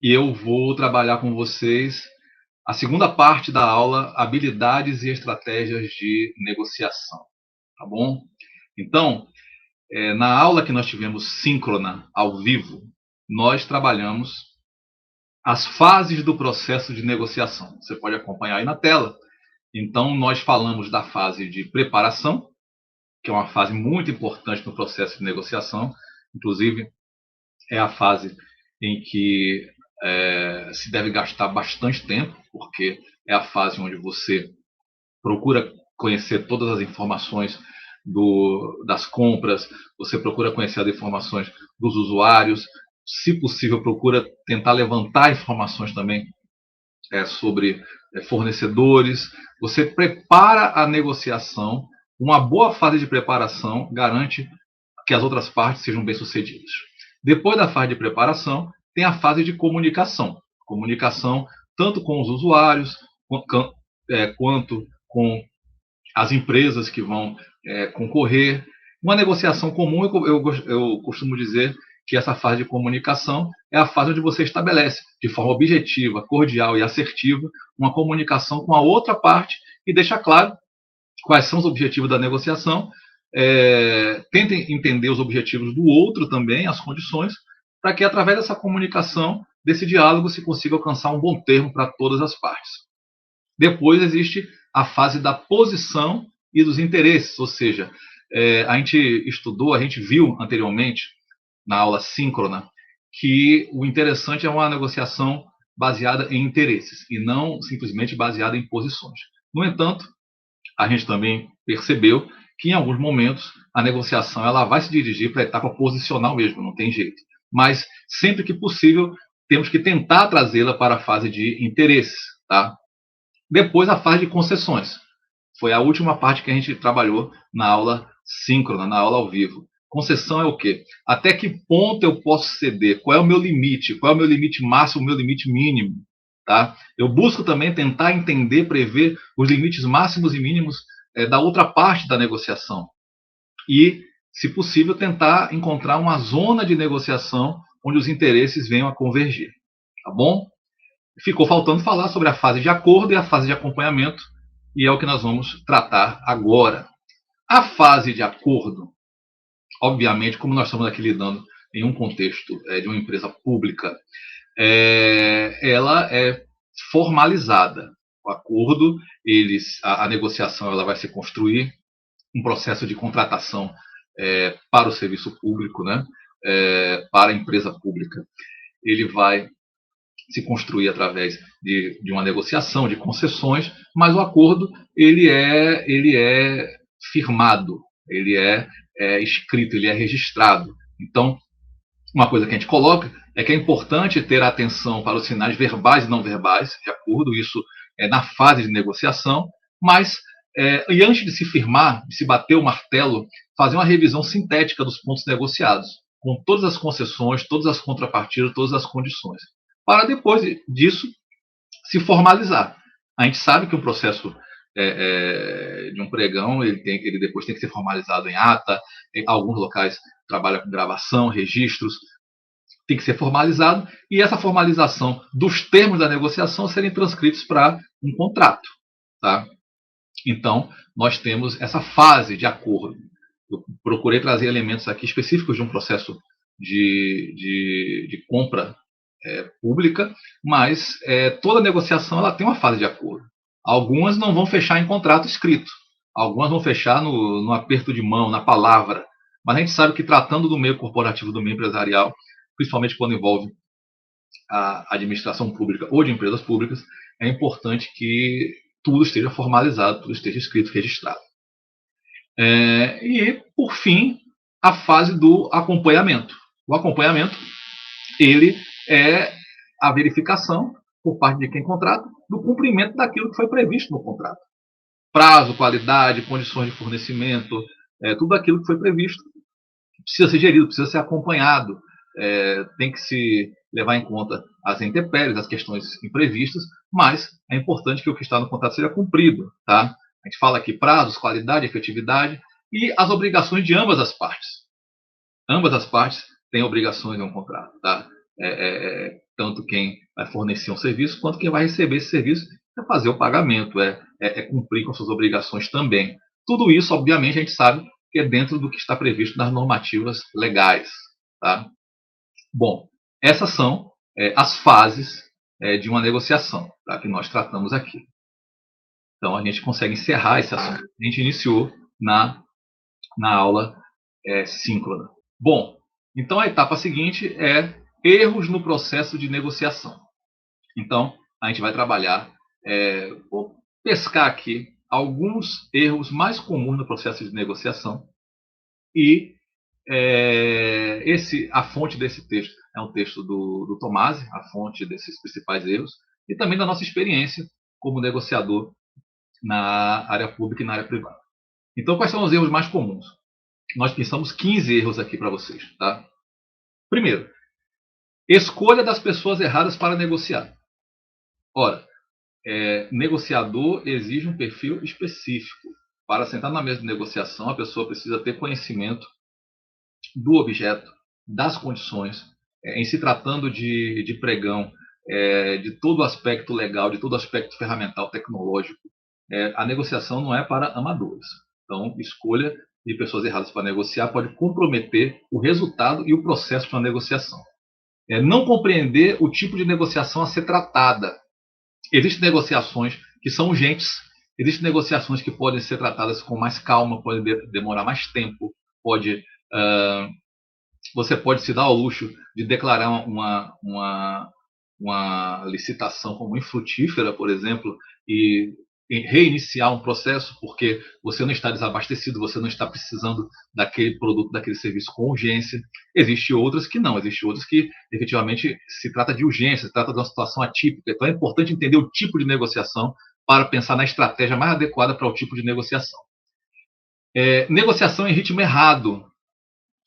E eu vou trabalhar com vocês a segunda parte da aula, habilidades e estratégias de negociação, tá bom? Então, na aula que nós tivemos síncrona, ao vivo, nós trabalhamos as fases do processo de negociação. Você pode acompanhar aí na tela. Então, nós falamos da fase de preparação, que é uma fase muito importante no processo de negociação. Inclusive, é a fase em que se deve gastar bastante tempo, porque é a fase onde você procura conhecer todas as informações das compras, você procura conhecer as informações dos usuários, se possível, procura tentar levantar informações também sobre fornecedores. Você prepara a negociação. Uma boa fase de preparação garante que as outras partes sejam bem-sucedidas. Depois da fase de preparação, tem a fase de comunicação. Comunicação tanto com os usuários, quanto com as empresas que vão concorrer. Uma negociação comum, eu costumo dizer que essa fase de comunicação é a fase onde você estabelece, de forma objetiva, cordial e assertiva, uma comunicação com a outra parte e deixa claro quais são os objetivos da negociação. Tentem entender os objetivos do outro também, as condições, para que através dessa comunicação, desse diálogo, se consiga alcançar um bom termo para todas as partes. Depois existe a fase da posição e dos interesses, ou seja, a gente viu anteriormente, na aula síncrona, que o interessante é uma negociação baseada em interesses e não simplesmente baseada em posições. No entanto, a gente também percebeu que em alguns momentos a negociação ela vai se dirigir para a etapa posicional mesmo, não tem jeito. Mas sempre que possível, temos que tentar trazê-la para a fase de interesses, tá? Depois a fase de concessões. Foi a última parte que a gente trabalhou na aula síncrona, na aula ao vivo. Concessão é o quê? Até que ponto eu posso ceder? Qual é o meu limite? Qual é o meu limite máximo, o meu limite mínimo? Tá? Eu busco também tentar entender, prever os limites máximos e mínimos da outra parte da negociação. E, se possível, tentar encontrar uma zona de negociação onde os interesses venham a convergir. Tá bom? Ficou faltando falar sobre a fase de acordo e a fase de acompanhamento, e é o que nós vamos tratar agora. A fase de acordo, obviamente, como nós estamos aqui lidando em um contexto de uma empresa pública, ela é formalizada. O acordo, a negociação ela vai se construir, um processo de contratação para o serviço público, né, para a empresa pública. Ele vai se construir através de uma negociação, de concessões, mas o acordo ele é firmado, ele é escrito, ele é registrado. Então, uma coisa que a gente coloca é que é importante ter atenção para os sinais verbais e não verbais de acordo, isso na fase de negociação, mas e antes de se firmar, de se bater o martelo, fazer uma revisão sintética dos pontos negociados, com todas as concessões, todas as contrapartidas, todas as condições, para depois disso se formalizar. A gente sabe que o processo de um pregão ele depois tem que ser formalizado em ata, em alguns locais trabalha com gravação, registros, tem que ser formalizado, e essa formalização dos termos da negociação serem transcritos para um contrato. Tá? Então, nós temos essa fase de acordo. Eu procurei trazer elementos aqui específicos de um processo de compra pública, mas toda negociação ela tem uma fase de acordo. Algumas não vão fechar em contrato escrito, algumas vão fechar no aperto de mão, na palavra, mas a gente sabe que tratando do meio corporativo, do meio empresarial, principalmente quando envolve a administração pública ou de empresas públicas, é importante que tudo esteja formalizado, tudo esteja escrito, registrado. E, por fim, a fase do acompanhamento. O acompanhamento, ele é a verificação, por parte de quem contrata, do cumprimento daquilo que foi previsto no contrato. Prazo, qualidade, condições de fornecimento, tudo aquilo que foi previsto precisa ser gerido, precisa ser acompanhado, tem que se levar em conta as intempéries, as questões imprevistas, mas é importante que o que está no contrato seja cumprido. Tá? A gente fala aqui prazos, qualidade, efetividade e as obrigações de ambas as partes. Ambas as partes têm obrigações em um contrato. Tá? Tanto quem vai fornecer um serviço, quanto quem vai receber esse serviço é fazer o pagamento, cumprir com suas obrigações também. Tudo isso, obviamente, a gente sabe que é dentro do que está previsto nas normativas legais. Tá? Bom, essas são as fases de uma negociação, tá, que nós tratamos aqui. Então, a gente consegue encerrar esse assunto. A gente iniciou na aula síncrona. Bom, então a etapa seguinte é erros no processo de negociação. Então, a gente vai trabalhar, vou pescar aqui alguns erros mais comuns no processo de negociação e a fonte desse texto é um texto do Tomasi, a fonte desses principais erros, e também da nossa experiência como negociador na área pública e na área privada. Então, quais são os erros mais comuns? Nós pensamos 15 erros aqui para vocês. Tá? Primeiro, escolha das pessoas erradas para negociar. Ora, negociador exige um perfil específico. Para sentar na mesa de negociação, a pessoa precisa ter conhecimento do objeto, das condições, em se tratando de pregão, de todo o aspecto legal, de todo o aspecto ferramental, tecnológico. A negociação não é para amadores. Então, escolha de pessoas erradas para negociar pode comprometer o resultado e o processo de uma negociação. Não compreender o tipo de negociação a ser tratada. Existem negociações que são urgentes, existem negociações que podem ser tratadas com mais calma, podem demorar mais tempo, você pode se dar ao luxo de declarar uma licitação como infrutífera, por exemplo, e reiniciar um processo porque você não está desabastecido, você não está precisando daquele produto, daquele serviço com urgência. Existem outras que não, existem outras que efetivamente se trata de urgência, se trata de uma situação atípica. Então é importante entender o tipo de negociação para pensar na estratégia mais adequada para o tipo de negociação. Negociação em ritmo errado.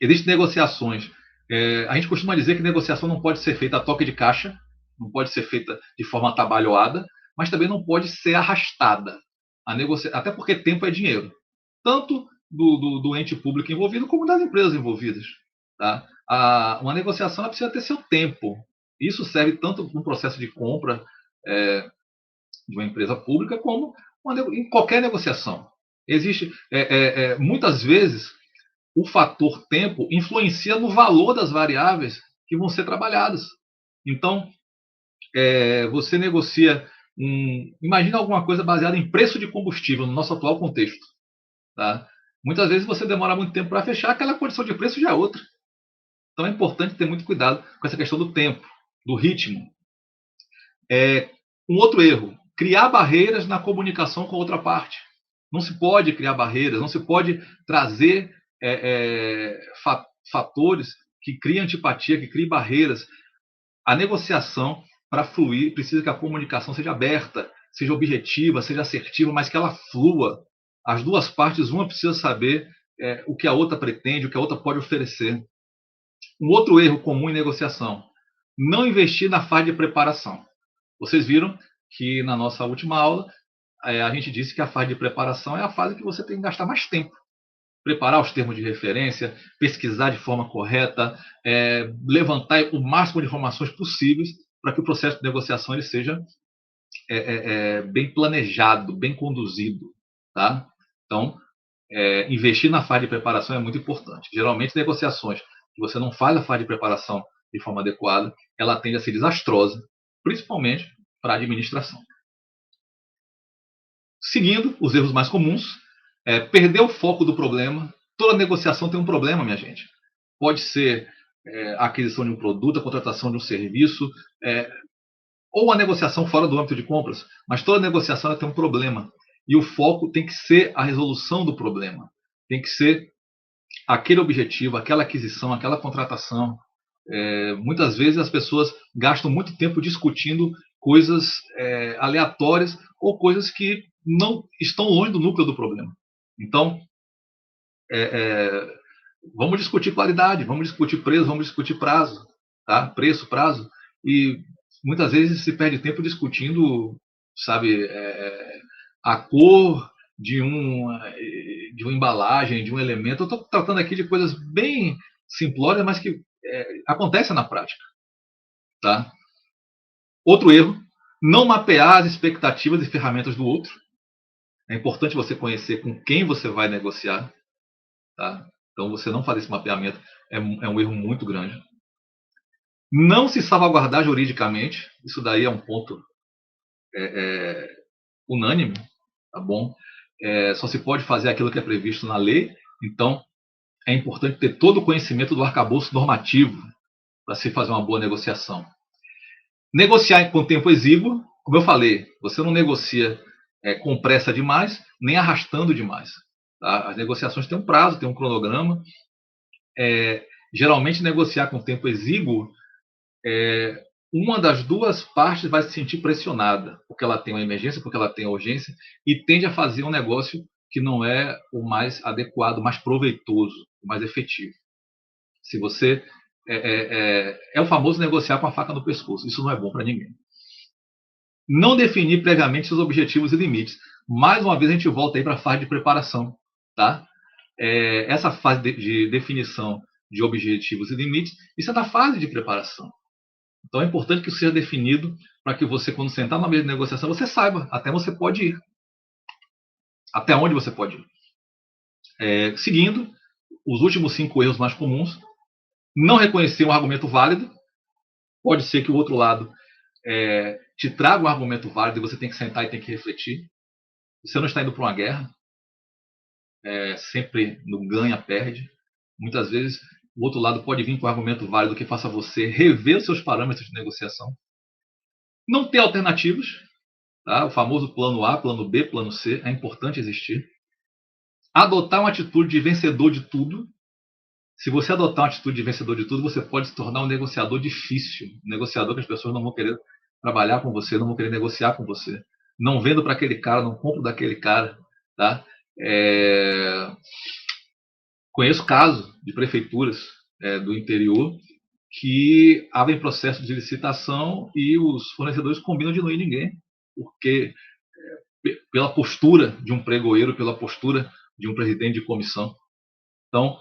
Existem negociações. A gente costuma dizer que negociação não pode ser feita a toque de caixa, não pode ser feita de forma atabalhoada, mas também não pode ser arrastada. Até porque tempo é dinheiro, tanto do ente público envolvido como das empresas envolvidas. Tá? Uma negociação ela precisa ter seu tempo. Isso serve tanto no processo de compra de uma empresa pública como em qualquer negociação. Existe, muitas vezes, o fator tempo influencia no valor das variáveis que vão ser trabalhadas. Então, você negocia imagina alguma coisa baseada em preço de combustível no nosso atual contexto. Tá? Muitas vezes você demora muito tempo para fechar, aquela condição de preço já é outra. Então é importante ter muito cuidado com essa questão do tempo, do ritmo. Um outro erro, criar barreiras na comunicação com a outra parte. Não se pode criar barreiras, não se pode trazer fatores que criem antipatia, que criem barreiras. A negociação, para fluir, precisa que a comunicação seja aberta, seja objetiva, seja assertiva, mas que ela flua. As duas partes, uma precisa saber o que a outra pretende, o que a outra pode oferecer. Um outro erro comum em negociação, não investir na fase de preparação. Vocês viram que na nossa última aula, a gente disse que a fase de preparação é a fase que você tem que gastar mais tempo. Preparar os termos de referência, pesquisar de forma correta, levantar o máximo de informações possíveis para que o processo de negociação ele seja bem planejado, bem conduzido. Tá? Então, investir na fase de preparação é muito importante. Geralmente, negociações que você não faz a fase de preparação de forma adequada, ela tende a ser desastrosa, principalmente para a administração. Seguindo os erros mais comuns, perder o foco do problema. Toda negociação tem um problema, minha gente. Pode ser a aquisição de um produto, a contratação de um serviço, ou a negociação fora do âmbito de compras, mas toda negociação ela tem um problema. E o foco tem que ser a resolução do problema. Tem que ser aquele objetivo, aquela aquisição, aquela contratação. Muitas vezes as pessoas gastam muito tempo discutindo coisas aleatórias ou coisas que não estão longe do núcleo do problema. Então, vamos discutir qualidade, vamos discutir preço, vamos discutir prazo, tá? Preço, prazo, e muitas vezes se perde tempo discutindo, sabe, a cor de uma embalagem, de um elemento. Eu estou tratando aqui de coisas bem simplórias, mas que acontecem na prática. Tá? Outro erro, não mapear as expectativas e ferramentas do outro. É importante você conhecer com quem você vai negociar. Tá? Então, você não fazer esse mapeamento é um erro muito grande. Não se salvaguardar juridicamente. Isso daí é um ponto unânime. Tá bom? Só se pode fazer aquilo que é previsto na lei. Então, é importante ter todo o conhecimento do arcabouço normativo para se fazer uma boa negociação. Negociar com tempo exíguo, como eu falei, você não negocia com pressa demais, nem arrastando demais. Tá? As negociações têm um prazo, têm um cronograma. Geralmente, negociar com tempo exíguo, uma das duas partes vai se sentir pressionada, porque ela tem uma emergência, porque ela tem a urgência, e tende a fazer um negócio que não é o mais adequado, mais proveitoso, mais efetivo. Se você é o famoso negociar com a faca no pescoço. Isso não é bom para ninguém. Não definir previamente seus objetivos e limites. Mais uma vez a gente volta aí para a fase de preparação, tá? Essa fase de definição de objetivos e limites, isso é da fase de preparação. Então é importante que isso seja definido para que você, quando sentar na mesa de negociação, você saiba até onde você pode ir. Até onde você pode ir. Seguindo, os últimos 5 erros mais comuns. Não reconhecer um argumento válido. Pode ser que o outro lado te traga um argumento válido e você tem que sentar e tem que refletir. Você não está indo para uma guerra. Sempre no ganha-perde. Muitas vezes o outro lado pode vir com um argumento válido que faça você rever os seus parâmetros de negociação. Não ter alternativas. Tá? O famoso plano A, plano B, plano C. É importante existir. Adotar uma atitude de vencedor de tudo. Se você adotar uma atitude de vencedor de tudo, você pode se tornar um negociador difícil. Um negociador que as pessoas não vão querer trabalhar com você, não vão querer negociar com você. Não vendo para aquele cara, não compro daquele cara. Tá? Conheço casos de prefeituras do interior que abrem processo de licitação e os fornecedores combinam de não ir ninguém, porque pela postura de um pregoeiro, pela postura de um presidente de comissão. Então,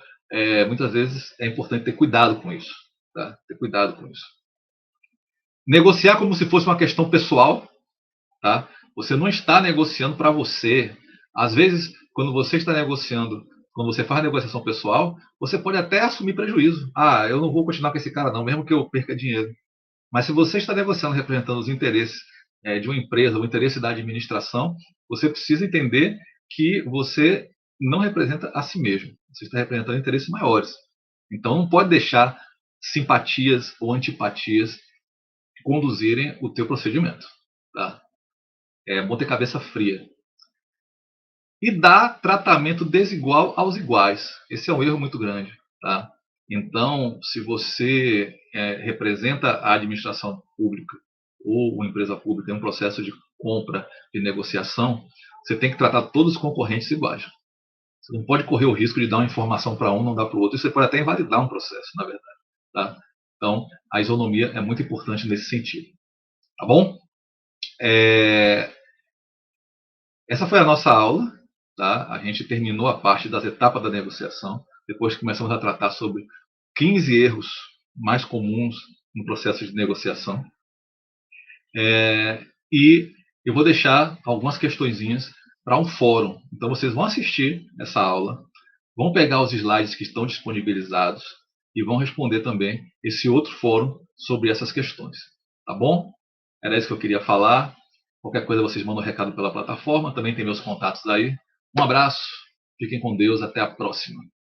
muitas vezes é importante ter cuidado com isso. Tá? Ter cuidado com isso. Negociar como se fosse uma questão pessoal. Tá? Você não está negociando para você. Às vezes, quando você está negociando, quando você faz negociação pessoal, você pode até assumir prejuízo. Eu não vou continuar com esse cara não, mesmo que eu perca dinheiro. Mas se você está negociando representando os interesses de uma empresa, o interesse da administração, você precisa entender que você não representa a si mesmo. Você está representando interesses maiores. Então não pode deixar simpatias ou antipatias conduzirem o teu procedimento. Tá? É bom ter cabeça fria. E dar tratamento desigual aos iguais. Esse é um erro muito grande. Tá? Então, se você representa a administração pública ou uma empresa pública em um processo de compra e negociação, você tem que tratar todos os concorrentes iguais. Você não pode correr o risco de dar uma informação para um, não dar para o outro. Isso pode até invalidar um processo, na verdade. Tá? Então, a isonomia é muito importante nesse sentido. Tá bom? Essa foi a nossa aula. Tá? A gente terminou a parte das etapas da negociação. Depois começamos a tratar sobre 15 erros mais comuns no processo de negociação. E eu vou deixar algumas questõezinhas para um fórum. Então vocês vão assistir essa aula, vão pegar os slides que estão disponibilizados e vão responder também esse outro fórum sobre essas questões. Tá bom? Era isso que eu queria falar. Qualquer coisa vocês mandam um recado pela plataforma. Também tem meus contatos aí. Um abraço. Fiquem com Deus. Até a próxima.